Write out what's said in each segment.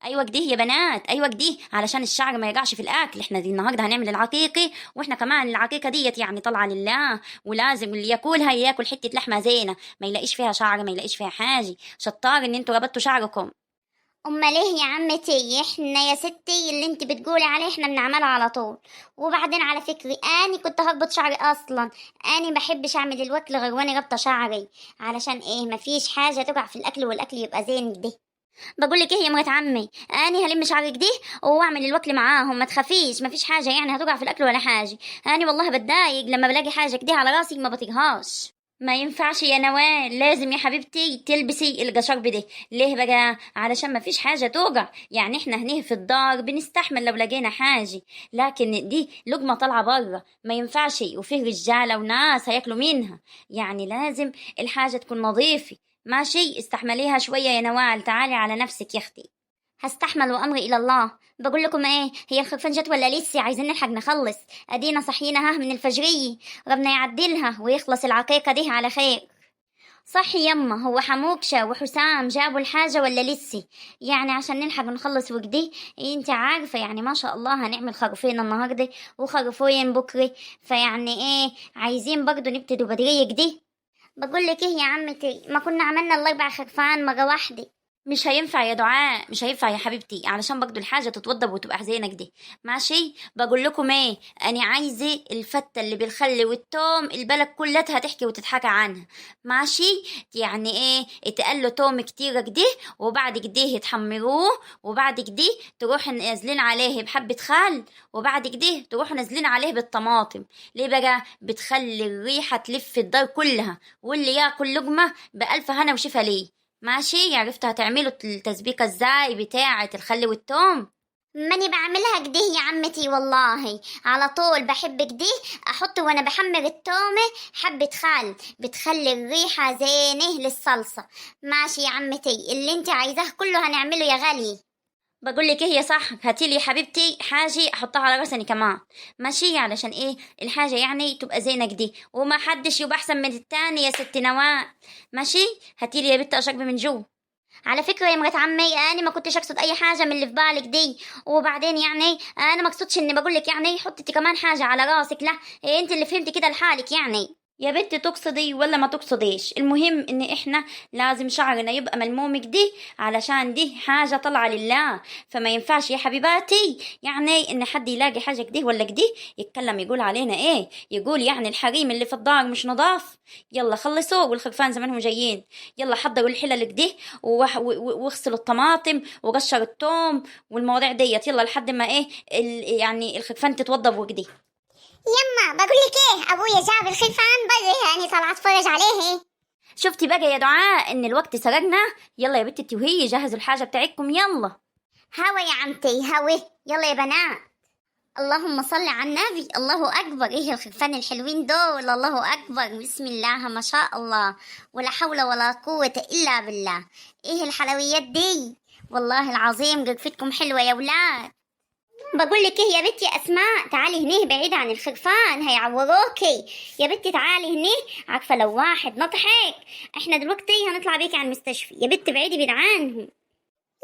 ايوه كده يا بنات، ايوه كده، علشان الشعر ما يقعش في الاكل. احنا دي النهارده هنعمل العقيقه، واحنا كمان العقيقه ديت يعني طالعه لله، ولازم اللي ياكلها ياكل حته لحمه زينه، ما يلاقيش فيها شعر، ما يلاقيش فيها حاجه. شطار ان انتوا ربطتوا شعركم. امال ايه يا عمتي؟ احنا يا ستي اللي انت بتقولي عليه احنا بنعمله على طول. وبعدين على فكرة اني كنت هربط شعري اصلا. اني بحبش اعمل الوكل غير وانا رابطه شعري. علشان ايه؟ مفيش حاجه تقع في الاكل والاكل يبقى زين كده. بقول لك ايه يا مرات عمي، اني هلم شعرك دي واعمل الوكل معاهم، ما تخافيش، ما فيش حاجه يعني هتقع في الاكل ولا حاجه. اني والله بتضايق لما بلاقي حاجه كده على راسي ما بطيقهاش. ما ينفعش يا نوال، لازم يا حبيبتي تلبسي القشرب ده. ليه بقى؟ علشان ما فيش حاجه توجع، يعني احنا هنا في الدار بنستحمل لو لقينا حاجه، لكن دي لقمه طالعه بره ما ينفعش، وفيه رجاله وناس هياكلوا منها، يعني لازم الحاجه تكون نظيفه. ماشي، استحمليها شويه يا نوال، تعالي على نفسك يا اختي. هستحمل وامري الى الله. بقول لكم ايه، هي الخرفان جت ولا لسه؟ عايزين نلحق نخلص. ادينا صحينا من الفجريه. ربنا يعدلها ويخلص العقيقه دي على خير. صح يما، هو حموكشة وحسام جابوا الحاجة ولا لسه؟ يعني عشان نلحق نخلص وكده. انت عارفة يعني ما شاء الله هنعمل خروفين النهاردة وخروفين بكرة. فيعني ايه، عايزين برضو نبتدوا بدرية كده. بقول لك ايه يا عمتي، ما كنا عملنا الاربع خرفان مرة واحدة. مش هينفع يا دعاء، مش هينفع يا حبيبتي، علشان برضو الحاجة تتوضب وتبقى زينة كده. ماشي، بقول لكم ايه، انا عايزة الفتة اللي بالخل والتوم البلد كلها تحكي وتتحكى عنها. ماشي، يعني ايه، اتقلوا توم كتير كده، وبعد كده تحمروه، وبعد كده تروح نازلين عليه بحبة خل، وبعد كده تروح نازلين عليه بالطماطم. ليه بقى؟ بتخلي الريحة تلف الدار كلها، واللي ياكل لقمة بألف هنا وشفا ليه. ماشي، عرفتوا هتعملوا التسبيكة ازاي بتاعة الخل والثوم؟ ماني بعملها كده يا عمتي والله. على طول بحب كده. احط وانا بحمر التومة حبة خل، بتخلي الريحة زينة للصلصة. ماشي يا عمتي، اللي انت عايزاه كله هنعمله يا غالي. بقول لك ايه يا صح، هاتي لي يا حبيبتي حاجه احطها على راسني كمان. ماشي، علشان ايه الحاجه يعني تبقى زينه كده، وما حدش يبقى احسن من التاني يا ست نوال. ماشي، هاتي لي يا بنت اشرب من جو. على فكرة يا مرات عمي، انا ما كنتش اقصد اي حاجة من اللي في بالك دي. وبعدين يعني انا ما اقصدش اني بقول لك يعني حطي كمان حاجة على راسك، لا. إيه انت اللي فهمتي كده لحالك يعني. يا بنت تقصدي ولا ما تقصديش، المهم ان احنا لازم شعرنا يبقى ملموم كده، علشان دي حاجة طالعة لله. فما ينفعش يا حبيباتي يعني ان حد يلاقي حاجة كده ولا كده يتكلم يقول علينا ايه، يقول يعني الحريم اللي في الدار مش نضاف. يلا خلصوا، والخرفان زمانهم جايين. يلا حضروا الحلل كده، واغسلوا الطماطم وقشروا الثوم والمواضيع ديت، يلا لحد ما ايه يعني الخرفان تتوضب وكده. يما بقول لك ايه، ابويا جاب الخلفان بره يعني طلعت اتفرج عليه. شفتي بقى يا دعاء ان الوقت سرقنا؟ يلا يا بنت التوهية، جهزوا الحاجة بتاعتكم يلا. هوا يا عمتي هوا. يلا يا بنات. اللهم صل على النبي، الله اكبر، ايه الخلفان الحلوين دول، الله اكبر، بسم الله ما شاء الله. ولا حول ولا قوة الا بالله. ايه الحلويات دي؟ والله العظيم قرفتكم حلوة يا ولاد. بقول لك ايه يا بنتي يا اسماء، تعالي هنا بعيد عن الخرفان هيعوروكي. يا بنتي تعالي هنا. عارفه لو واحد نطحك احنا دلوقتي هنطلع بيكي على المستشفى، يا بنتي بعيدي بعيد عنهم.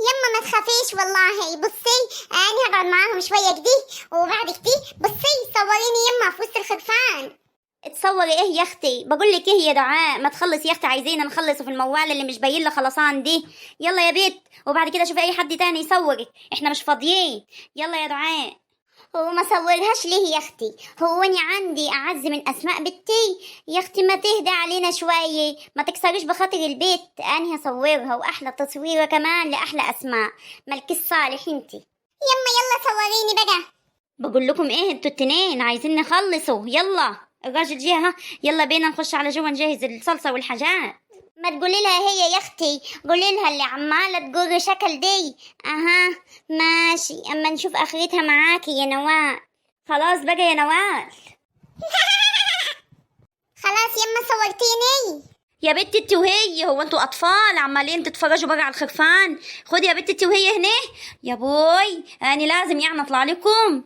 يما ما تخافيش والله. بصي انا هقعد معاهم شويه كده وبعد كده بصي صوريني يما في وسط الخرفان. اتصوري ايه يا اختي؟ بقول لك ايه يا دعاء، ما تخلص يا اختي، عايزين نخلص في الموال اللي مش باين له خلصان دي. يلا يا بيت، وبعد كده شوفي اي حد تاني يصورك، احنا مش فاضيين. يلا يا دعاء. هو ما صورهاش ليه يا اختي؟ هو انا عندي اعز من اسماء بنتي؟ يا اختي ما تهدى علينا شويه، ما تكسريش بخاطر البيت، انا هصورها واحلى تصويره كمان لاحلى اسماء. ملكي الصالح انتي. يما يلا صوريني بقى. بقول لكم ايه انتوا التنين، عايزين نخلصوا، يلا الراجل جه، يلا بينا نخش على جوا نجهز الصلصة والحاجات. ما تقولي لها هي يا اختي، قولي لها اللي عماله تجر شكل دي. اها ماشي، اما نشوف اخرتها معاكي يا نوال. خلاص بقى يا نوال. خلاص يما صورتيني. يا بنت التوهية، هو انتوا اطفال عمالين تتفرجوا بقى على الخرفان؟ خدي يا بنت التوهية هنا. يا بوي انا لازم يعني اطلع لكم.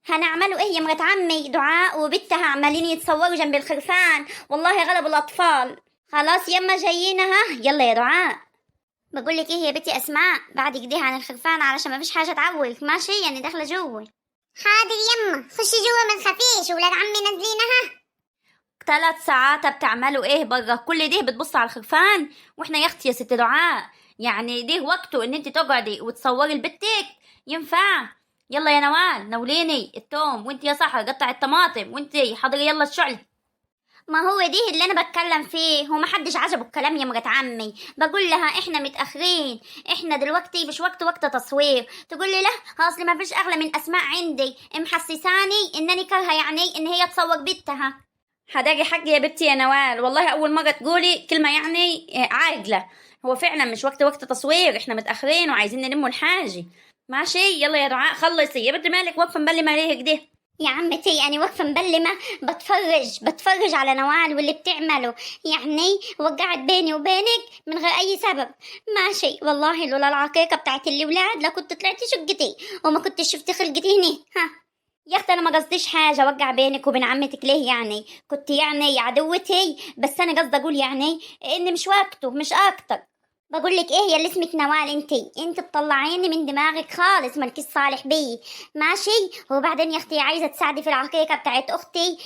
هنعملوا ايه يا مرات عمي؟ دعاء وبنتها عمالين يتصوروا جنب الخرفان، والله غلبوا الاطفال. خلاص يما جايين اها، يلا يا دعاء. بقول لك ايه يا بنتي اسماء، بعد كده عن الخرفان علشان ما فيش حاجه تعوك، ماشي؟ يعني داخله جوه. حاضر يما، خشي جوه ما تخافيش، ولاد عمي نازلينها. 3 ساعات بتعملوا ايه برا؟ كل ده بتبص على الخرفان؟ واحنا يا اختي يا ست دعاء، يعني ده وقته ان انت تقعدي وتصوري لبنتك؟ ينفع؟ يلا يا نوال نوليني التوم، وانت يا سحر قطع الطماطم، وانت حضري يلا الشعل. ما هو دي اللي انا بتكلم فيه، هو ما حدش عجبه الكلام يا مرات عمي. بقول لها احنا متاخرين، احنا دلوقتي مش وقت تصوير. تقول لي لا، اصل ما فيش اغلى من اسماء عندي، محسساني انني كارهه يعني ان هي تصور بنتها. حداقي حق يا بنتي يا نوال، والله اول مره تقولي كلمه يعني عاقله. هو فعلا مش وقت تصوير، احنا متاخرين وعايزين نلم الحاجه. ماشي يلا يا دعاء خلصي يا بنت، مالك واقفه مبلمه ليه كده؟ يا عمتي أنا واقفة مبلمة، بتفرج على نوال واللي بتعمله، يعني وقعت بيني وبينك من غير أي سبب. ماشي والله، لولا العقيقة بتاعت الولاد لكنت طلعت شقتي وما كنت شفت خلقتي هنا. ها يا اختي انا ما قصديش حاجه وقع بينك وبين عمتك ليه، يعني كنت يعني عدوتي، بس انا قصدي اقول يعني ان مش وقته مش اكتر. بقول لك ايه يا اللي اسمك نوال، انت بتطلعيني من دماغك خالص، مالكيش صالح بي. ماشي؟ وبعدين يا اختي عايزه تساعدي في العقيقه بتاعت اختي،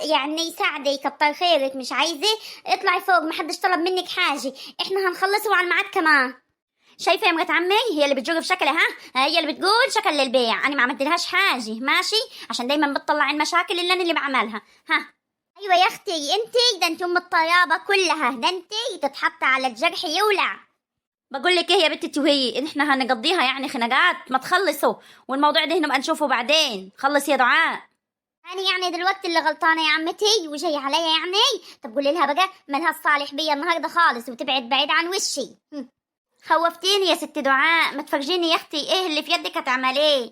يعني ساعدي كتر خيرك، مش عايزه اطلعي فوق، محدش طلب منك حاجه، احنا هنخلصه على الميعاد كمان. شايفه يا مرات عمي، هي اللي بتجر في شكلها، هي اللي بتقول شكل للبيع، انا ما عملتلهاش حاجه ماشي، عشان دايما بتطلع المشاكل اللي انا اللي بعملها. ها ايوه يا اختي، انت ام الطيابه كلها، ده انت تتحط على الجرح يولع. بقول لك ايه يا بنتي وهي ان احنا هنقضيها يعني خناقات؟ ما تخلصوا، والموضوع ده نبقى نشوفه بعدين. خلص يا دعاء. انا يعني دلوقتي اللي غلطانه يا عمتي وجاي عليا يعني؟ طب قولي لها بقى مالها الصالح بيا النهارده خالص، وتبعد بعيد عن وشي. خوفتيني يا ست دعاء، ما تفرجيني يا اختي ايه اللي في يدك هتعمليه.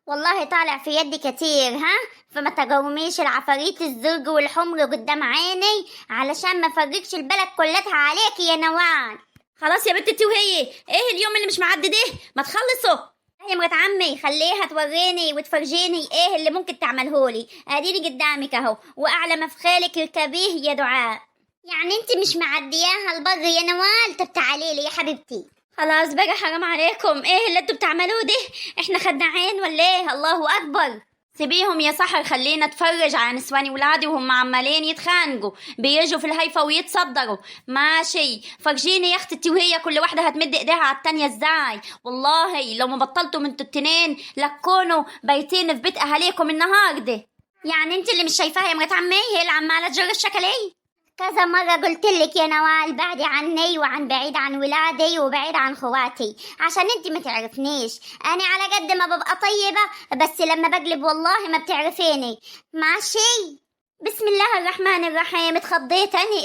والله طالع في يدي كتير، ها؟ فما تقوميش العفاريت الزرق والحمر قدام عيني علشان ما فرجش البلد كلتها عليكي يا نوال. خلاص يا بنتي وهي ايه اليوم اللي مش معدي ده؟ ما تخلصوا. يا مرات عمي خليها توريني وتفرجيني ايه اللي ممكن تعملهولي، اديني قدامك اهو، واعلى ما في خيلك اركبيه يا دعاء. يعني انت مش معدياها البر يا نوال؟ طب تعالي لي يا حبيبتي. خلاص بقى حرام عليكم، ايه اللي انتوا بتعملوه ده؟ احنا خداعين ولا ايه؟ الله اكبر. سيبيهم يا سحر، خلينا اتفرج على نسواني ولادي وهم عمالين يتخانقوا، بيجوا في الهيفا ويتصدروا. ماشي فرجيني يا اختي وهي كل واحده هتمد ايديها على التانية ازاي. والله لو ما بطلتوا من انتوا التنين لكونوا بايتين في بيت اهاليكم النهارده. يعني انت اللي مش شايفاها يا مرات عمي، هي اللي عماله تجر الشكليه. كذا مرة قلت لك يا نوال بعدي عني، وعن بعيد عن ولادي وبعيد عن خواتي، عشان انت ما تعرفنيش. انا على قد ما ببقى طيبة، بس لما بقلب والله ما بتعرفيني. ماشي؟ بسم الله الرحمن الرحيم.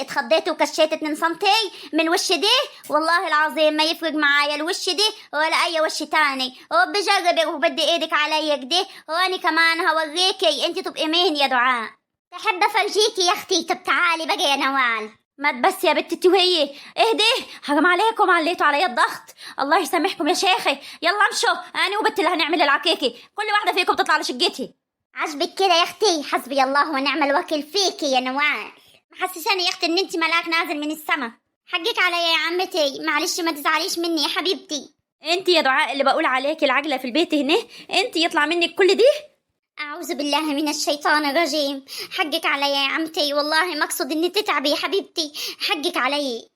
اتخضيت وكشيت 2 سنتي من وش دي، والله العظيم ما يفرق معايا الوش دي ولا اي وش تاني، وبجربك وبدي ايدك عليا كده، وانا كمان هوريكي انت تبقي مين يا دعاء. تحب افرجيكي يا اختي. طب تعالي بقى يا نوال. ما بس يا بنتي وهي اهدي، حرام عليكم عليتوا عليا الضغط. الله يسامحكم يا شيخي، يلا امشوا، انا وبنت اللي هنعمل العكيكي، كل واحده فيكم تطلع لشقتي. عجبك كده يا اختي؟ حسبي الله ونعم الوكيل فيكي يا نوال. محسساني يا اختي ان انت ملاك نازل من السما. حقك عليا يا عمتي، معلش ما تزعليش مني يا حبيبتي. انت يا دعاء اللي بقول عليك العجله في البيت هنا، انت يطلع منك كل دي؟ أعوذ بالله من الشيطان الرجيم. حقك علي يا عمتي، والله ما أقصد إني تتعبي يا حبيبتي، حقك علي.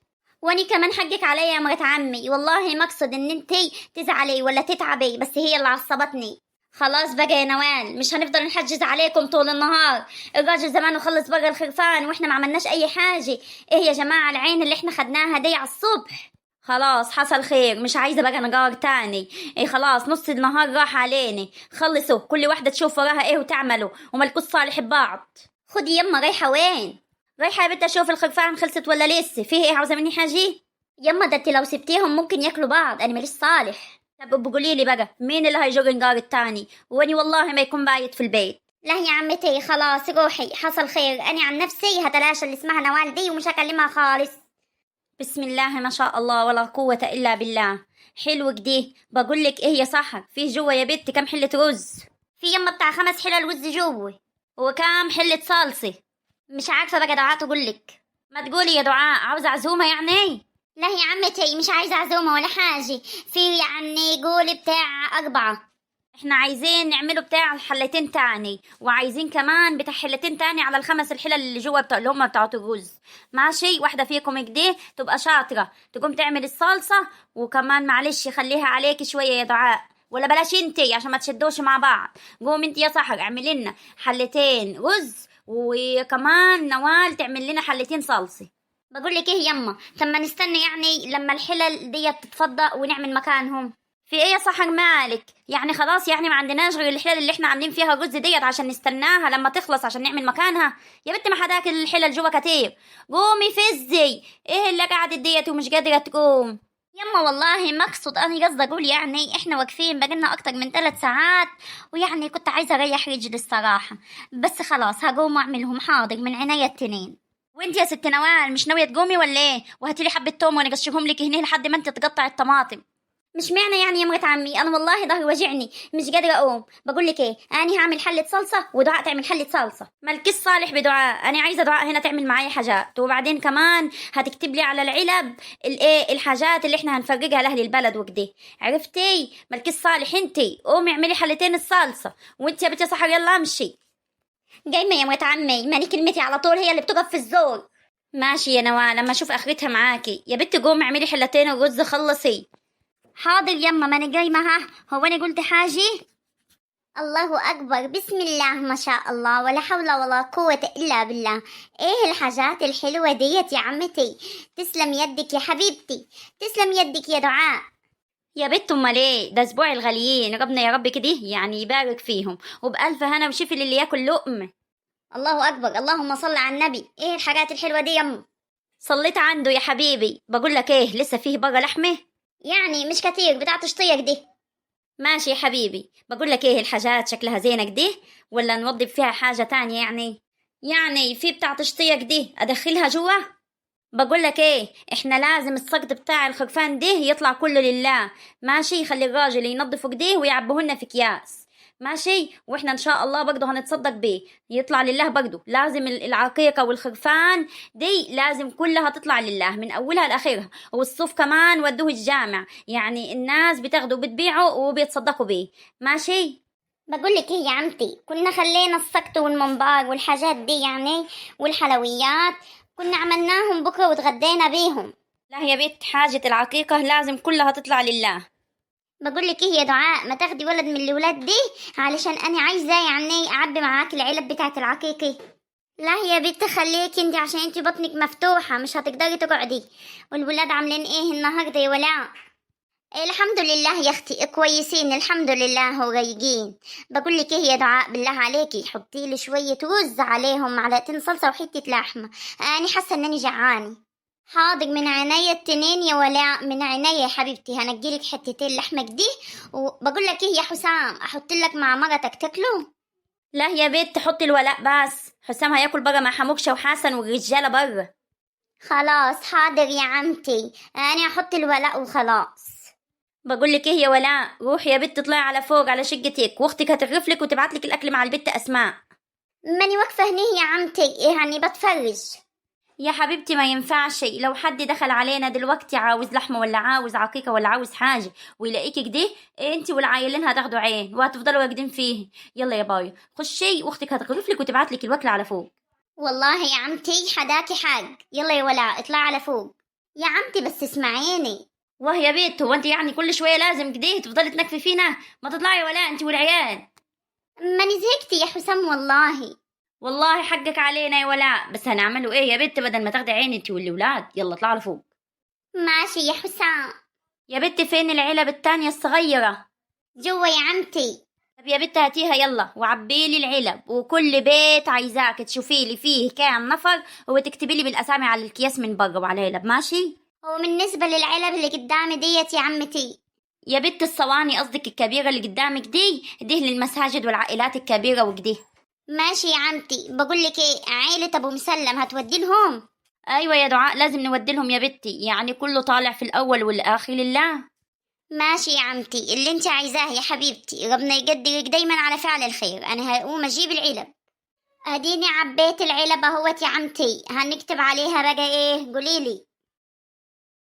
واني كمان حقك عليا يا مرات عمي، والله ما أقصد إن انتي تزعلي ولا تتعبي، بس هي اللي عصبتني. خلاص بقى يا نوال، مش هنفضل نحجز عليكم طول النهار، الراجل زمانه خلص بقى الخرفان واحنا ما عملناش أي حاجة. ايه يا جماعة العين اللي احنا خدناها دي على الصبح؟ خلاص حصل خير، مش عايزة بقى نجار تاني. ايه خلاص نص النهار راح علينا، خلصوا كل واحدة تشوف وراها ايه وتعملوا، وملكوش صالح ببعض. خدي يما رايحة وين؟ رايحة يا بنت اشوف الخرفان خلصت ولا لسه، فيه ايه عاوزة مني حاجة؟ يما ده انت لو سبتيهم ممكن ياكلوا بعض، انا ماليش صالح. طب بقولي لي بقى مين اللي هيجر نجار التاني، واني والله ما يكون بايت في البيت. لا يا عمتي خلاص روحي، حصل خير، أنا عن نفسي هتلاشى اللي اسمها نوال دي ومش هكلمها خالص. بسم الله ما شاء الله ولا قوة إلا بالله. حلو كده. بقولك إيه يا سحر، فيه جوا يا بنت كم حلة رز؟ في يما بتاع 5 حلل وز جوه. وكام حلة صلصة؟ مش عارفة بقى دعاء تقولك. ما تقولي يا دعاء، عاوزة عزومة يعني؟ لا يا عمتي مش عايزة عزومة ولا حاجة، في يعني قولي بتاع 4. احنا عايزين نعمله بتاع حلتين تاني، وعايزين كمان بتاع حلتين تاني على الخمس الحلل اللي جوا بتاع اللي هم بتاعت الرز. ماشي، واحدة فيكم كده تبقى شاطرة تقوم تعمل الصلصة، وكمان معلش خليها عليك شوية يا دعاء، ولا بلاش انتي عشان ما تشدوش مع بعض. قوم انتي يا سحر اعملي لنا حلتين رز، وكمان نوال تعمل لنا حلتين صلصة. بقول لك ايه يما، طب ما نستنى يعني لما الحلل ديت تتفضى ونعمل مكانهم. في ايه يا سحر مالك؟ يعني خلاص يعني ما عندناش غير الحلل اللي احنا عاملين فيها الرز ديت عشان نستناها لما تخلص عشان نعمل مكانها؟ يا بنت ما حداك الحلل جوا كتير. قومي فزي، ايه اللي قعدت ديت ومش قادرة تقوم؟ يما والله ما اقصد، انا قصدي اقول يعني احنا واقفين بقالنا اكتر من 3 ساعات، ويعني كنت عايزة اريح رجلي الصراحة، بس خلاص هقوم اعملهم حاضر من عينيا التنين. وانت يا ست نوال مش ناوية تقومي ولا ايه؟ وهاتيلي حبة توم وانا اقشرهم لك هنا لحد ما انت تقطع الطماطم. مش معنى يعني يا مرات عمي، انا والله ظهري وجعني مش قادره اقوم. بقول لك ايه، انا هعمل حله صلصه ودعاء تعمل حله صلصه. مالكيش صالح بدعاء، انا عايزه دعاء هنا تعمل معايا حاجات، وبعدين كمان هتكتب لي على العلب الايه الحاجات اللي احنا هنفرجها لاهل البلد وكده. عرفتي؟ مالكيش صالح انتي، قومي اعملي حلتين الصلصه، وانت يا بنتي سحر يلا امشي. جايمه يا مرات عمي، ماني كلمتي على طول هي اللي بتقف في الزور. ماشي يا نوال لما اشوف اخرتها معاكي. يا بنتي قومي اعملي حلتين الرز خلصي. حاضر يما، ما انا جايمه. ها هو انا قلت حاجه؟ الله اكبر، بسم الله ما شاء الله، ولا حول ولا قوه الا بالله. ايه الحاجات الحلوه ديت يا عمتي، تسلم يدك يا حبيبتي، تسلم يدك يا دعاء. يا بنت امال ايه، ده اسبوع الغاليين، ربنا يا رب كده يعني يبارك فيهم، وبألف هنا وشفي للي ياكل لقمه. الله اكبر، اللهم صل على النبي. ايه الحاجات الحلوه دي يما؟ صليت عنده يا حبيبي. بقول لك ايه، لسه فيه بقى لحمه؟ يعني مش كتير، بتاع تشطيك دي. ماشي يا حبيبي. بقول لك ايه، الحاجات شكلها زينة كده ولا نوضب فيها حاجة تانية؟ يعني في بتاع تشطية كده ادخلها جوا. بقول لك ايه، احنا لازم السقط بتاع الخرفان ده يطلع كله لله. ماشي، خلي الراجل ينظفه كده ويعبهولنا في اكياس. ماشي، واحنا ان شاء الله برضه هنتصدق بيه، يطلع لله برضه. لازم العقيقة والخرفان دي لازم كلها تطلع لله من اولها لاخرها، والصوف كمان ودوه الجامع، يعني الناس بتاخده بتبيعه وبيتصدقوا بيه. ماشي. بقول لك ايه يا عمتي، كنا خلينا السكت والممبار والحاجات دي يعني، والحلويات كنا عملناهم بكره وتغدينا بيهم. لا يا بنت، حاجة العقيقة لازم كلها تطلع لله. بقول لك ايه يا دعاء، ما تاخدي ولد من الولاد دي علشان انا عايزه يعني اعبي معاك العلب بتاعه العقيقه. لا يا بنت خليكي انت عشان انت بطنك مفتوحه مش هتقدري تقعدي. والولاد عاملين ايه النهارده يا ولاء؟ الحمد لله يا اختي كويسين الحمد لله ورايقين. بقول لك ايه يا دعاء، بالله عليكي حطي لي شويه رز عليهم معلقتين صلصه وحته لحمه، انا حاسه انني جعانه. حاضر من عينيا التنين يا ولاء، من عينيا يا حبيبتي، هنجيلك حتتين لحمه دي. وبقول لك ايه يا حسام، احط لك مع مرتك تاكلوا؟ لا يا بنت، حطي الولاء بس، حسام هياكل بقى مع حموكشة وحسن والرجالة بره. خلاص حاضر يا عمتي، انا احط الولاء وخلاص. بقول لك ايه يا ولاء، روحي يا بنت اطلعي على فوق على شقتك، واختك هتغرف لك وتبعت لك الاكل مع البت اسماء. ماني واقفه هنيه يا عمتي، يعني بتفرج. يا حبيبتي ما ينفعش، لو حد دخل علينا دلوقتي عاوز لحمه ولا عاوز عقيقه ولا عاوز حاجه ويلاقيكي كده، انت والعايلين هتاخدوا عين وهتفضلوا واقدين فيه. يلا يا باي خشي، واختك هتغرف لك وتبعت لك الوكل على فوق. والله يا عمتي حداكي حق، يلا يا ولاء اطلع على فوق. يا عمتي بس اسمعيني. واه يا بنت، هو انت يعني كل شويه لازم كده تفضلي تنكفي فينا؟ ما تطلعي ولا انت والعيال. ماني زهقت يا حسام والله. والله حقك علينا يا ولاء، بس هنعمله ايه يا بنت بدل ما تاخدي عين انت والولاد؟ يلا اطلعوا لفوق. ماشي يا حسام. يا بنت فين العلب التانية الصغيرة؟ جوا يا عمتي. طب يا بنت هاتيها يلا وعبيلي العلب، وكل بيت عايزاك تشوفي لي فيه كام نفر وتكتبي لي بالاسامي على الكياس من بره وعلى العلب. ماشي. وبالنسبة للعلب اللي قدامي ديت يا عمتي؟ يا بنت الصواني قصدك الكبيرة اللي قدامك دي للمساجد والعائلات الكبيرة وكده. ماشي يا عمتي. بقول لك ايه، عيلة ابو مسلم هتودي لهم؟ ايوه يا دعاء لازم نودي لهم يا بنتي، يعني كله طالع في الاول والاخر لله. ماشي يا عمتي، اللي انت عايزاه يا حبيبتي، ربنا يقدرك دايما على فعل الخير. انا هقوم اجيب العلب. اديني عبيت العلب اهوت يا عمتي، هنكتب عليها بقى ايه؟ قوليلي.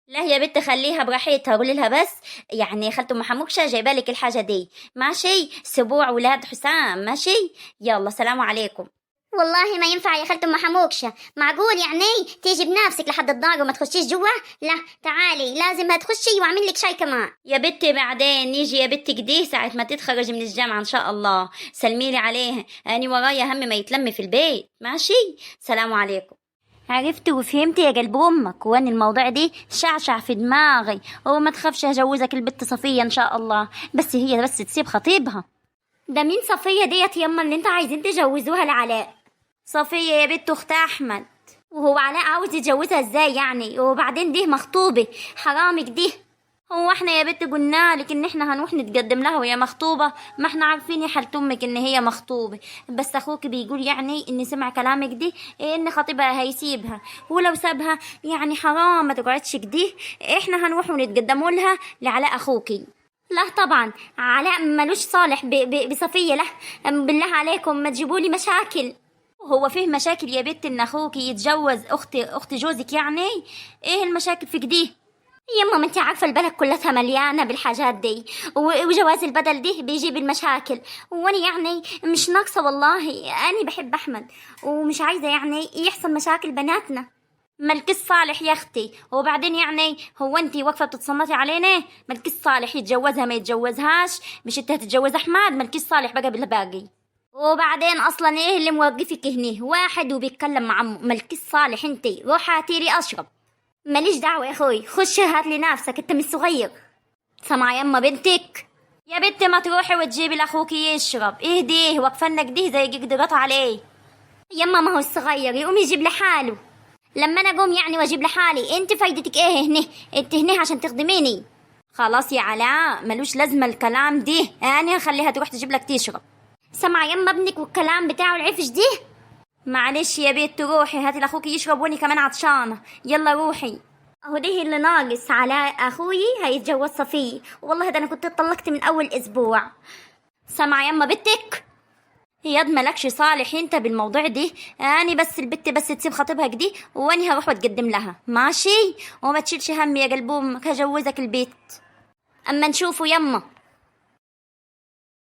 لا يا بنت خليها براحتها، قولي لها بس يعني خالته ام حموكشه جايبه لك الحاجه دي، ماشي؟ سبوع ولاد حسام، ماشي؟ يلا سلام عليكم. والله ما ينفع يا خالته ام حموكشه، معقول يعني تيجي بنفسك لحد الدار وما تخشيش جوا؟ لا تعالي لازم هتخشي واعمل لك شاي كمان. يا بنتي بعدين نيجي يا بنتي كده ساعة ما تتخرج من الجامعة إن شاء الله، سلميلي عليها، أنا ورايا هم ما يتلم في البيت، ماشي؟ سلام عليكم. عرفت وفهمت يا قلب امك، وان الموضوع دي شعشع في دماغي، وما تخافش هجوزك البت صفية ان شاء الله، بس هي بس تسيب خطيبها. ده مين صفيه ديت يما اللي انتوا عايزين تجوزوها لعلاء؟ صفية يا بنت اخت احمد. وهو علاء عاوز يتجوزها ازاي يعني؟ وبعدين دي مخطوبه، حرامك دي. هو احنا يا بنت قلنا لك ان احنا هنروح نتقدم لها وهي مخطوبة؟ ما احنا عارفين يا حالة امك ان هي مخطوبة، بس اخوك بيقول يعني ان سمع كلامك دي ان خطيبها هيسيبها، ولو سابها يعني حرام ما تقعدش كده، احنا هنروح ونتقدموا لها لعلاء اخوكي. لا طبعا علاء ملوش صالح بصفيه، لا بالله عليكم ما تجيبولي مشاكل. هو فيه مشاكل يا بنت ان اخوك يتجوز اخت جوزك يعني؟ ايه المشاكل في كده؟ يما ما انت عارفه البلد كلها مليانه بالحاجات دي، وجواز البدل دي بيجيب المشاكل، وانا يعني مش ناقصه والله، انا بحب احمد ومش عايزه يعني يحصل مشاكل بناتنا. ملكش صالح يا اختي، وبعدين يعني هو انت واقفه بتتصنطي علينا؟ ملكش صالح يتجوزها ما يتجوزهاش، مش انت هتتجوز احمد؟ ملكش صالح بقى بالباقي. وبعدين اصلا ايه اللي موقفك هنا؟ واحد وبيتكلم مع عمه، ملكش صالح انت، روح هاتيلي اشرب. ماليش دعوه يا اخوي، خش هات لي نفسك انت مش صغير. سمع يما بنتك، يا بنت ما تروحي وتجيبي لاخوك يشرب، اهديه واقفنك دي زي قدرات عليه. يما ما هو الصغير يقوم يجيب لحاله، لما انا اقوم يعني واجيب لحالي انت فايدتك ايه هنا؟ انت هنا عشان تخدميني. خلاص يا علاء ملوش لازمه الكلام دي، انا هخليها تروح تجيب لك تشرب. سمع يما ابنك والكلام بتاعه العفش دي. معلش يا بنت روحي هاتي لاخوك يشرب، واني كمان عطشانه، يلا روحي. اهو ده اللي ناقص، على اخوي هيتجوز صفيه، والله ده انا كنت اتطلقت من اول اسبوع. سمع يما بنتك، ياد مالكش صالح انت بالموضوع دي، اني بس البت بس تسيب خطيبها كدي واني هروح واتقدم لها، ماشي؟ وما تشيلش هم يا قلب امك، هجوزك البيت اما نشوفه يما.